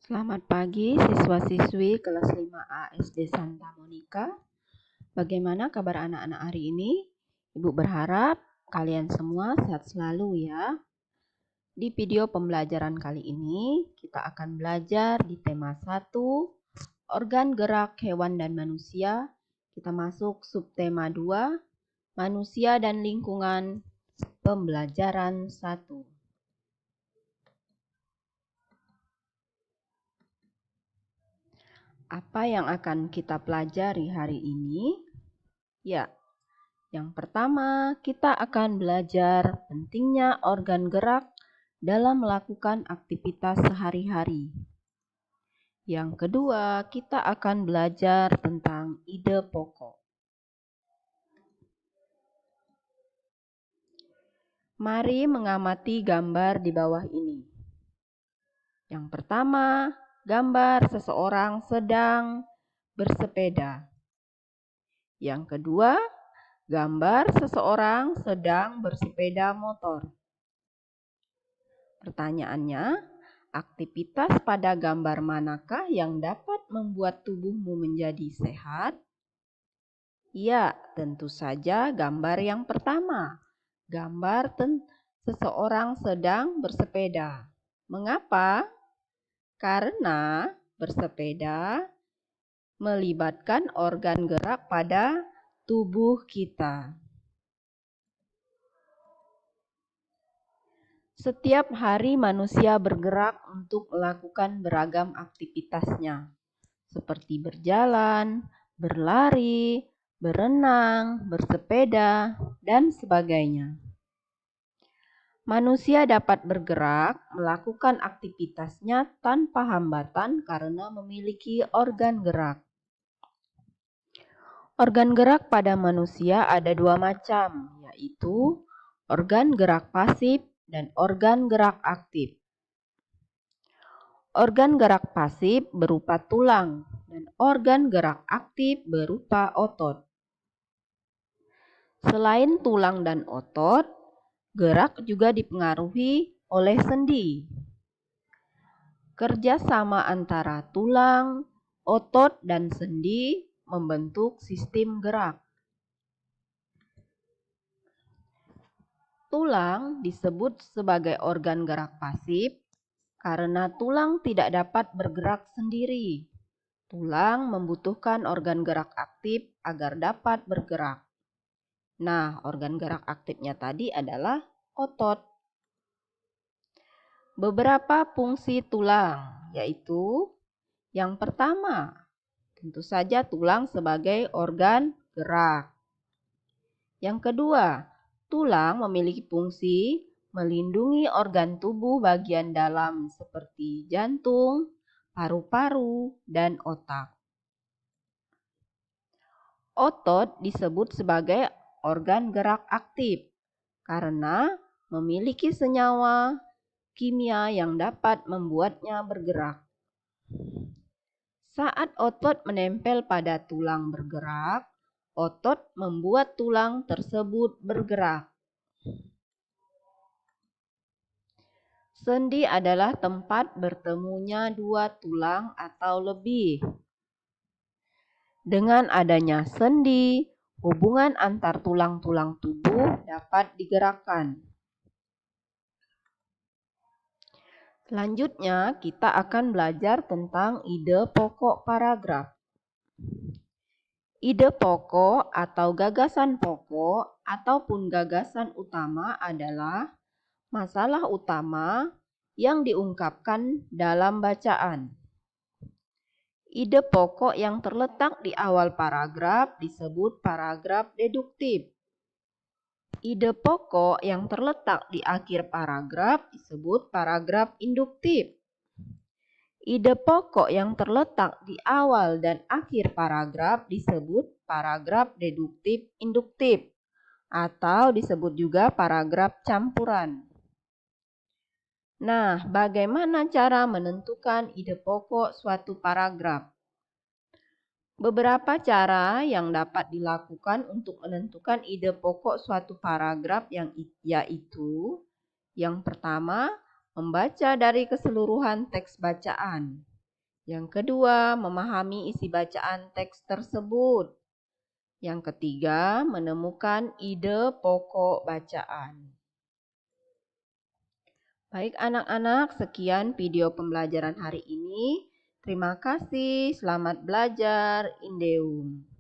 Selamat pagi siswa-siswi kelas 5A SD Santa Monica. Bagaimana kabar anak-anak hari ini? Ibu berharap kalian semua sehat selalu ya. Di video pembelajaran kali ini kita akan belajar di tema 1, organ gerak hewan dan manusia. Kita masuk subtema 2, manusia dan lingkungan, pembelajaran 1. Apa yang akan kita pelajari hari ini? Ya, yang pertama kita akan belajar pentingnya organ gerak dalam melakukan aktivitas sehari-hari. Yang kedua, kita akan belajar tentang ide pokok. Mari mengamati gambar di bawah ini. Yang pertama, gambar seseorang sedang bersepeda. Yang kedua, gambar seseorang sedang bersepeda motor. Pertanyaannya, aktivitas pada gambar manakah yang dapat membuat tubuhmu menjadi sehat? Ya, tentu saja gambar yang pertama. Gambar seseorang sedang bersepeda. Mengapa? Karena bersepeda melibatkan organ gerak pada tubuh kita. Setiap hari manusia bergerak untuk melakukan beragam aktivitasnya, seperti berjalan, berlari, berenang, bersepeda, dan sebagainya. Manusia dapat bergerak melakukan aktivitasnya tanpa hambatan karena memiliki organ gerak. Organ gerak pada manusia ada dua macam, yaitu organ gerak pasif dan organ gerak aktif. Organ gerak pasif berupa tulang dan organ gerak aktif berupa otot. Selain tulang dan otot, gerak juga dipengaruhi oleh sendi. Kerjasama antara tulang, otot, dan sendi membentuk sistem gerak. Tulang disebut sebagai organ gerak pasif karena tulang tidak dapat bergerak sendiri. Tulang membutuhkan organ gerak aktif agar dapat bergerak. Nah, organ gerak aktifnya tadi adalah otot. Beberapa fungsi tulang, yaitu yang pertama, tentu saja tulang sebagai organ gerak. Yang kedua, tulang memiliki fungsi melindungi organ tubuh bagian dalam seperti jantung, paru-paru, dan otak. Otot disebut sebagai organ gerak aktif karena memiliki senyawa kimia yang dapat membuatnya bergerak. Saat otot menempel pada tulang bergerak, otot membuat tulang tersebut bergerak. Sendi adalah tempat bertemunya dua tulang atau lebih. Dengan adanya sendi, hubungan antar tulang-tulang tubuh dapat digerakkan. Selanjutnya, kita akan belajar tentang ide pokok paragraf. Ide pokok atau gagasan pokok ataupun gagasan utama adalah masalah utama yang diungkapkan dalam bacaan. Ide pokok yang terletak di awal paragraf disebut paragraf deduktif. Ide pokok yang terletak di akhir paragraf disebut paragraf induktif. Ide pokok yang terletak di awal dan akhir paragraf disebut paragraf deduktif induktif atau disebut juga paragraf campuran. Nah, bagaimana cara menentukan ide pokok suatu paragraf? Beberapa cara yang dapat dilakukan untuk menentukan ide pokok suatu paragraf yaitu yang pertama, membaca dari keseluruhan teks bacaan. Yang kedua, memahami isi bacaan teks tersebut. Yang ketiga, menemukan ide pokok bacaan. Baik anak-anak, sekian video pembelajaran hari ini. Terima kasih, selamat belajar, Indeum.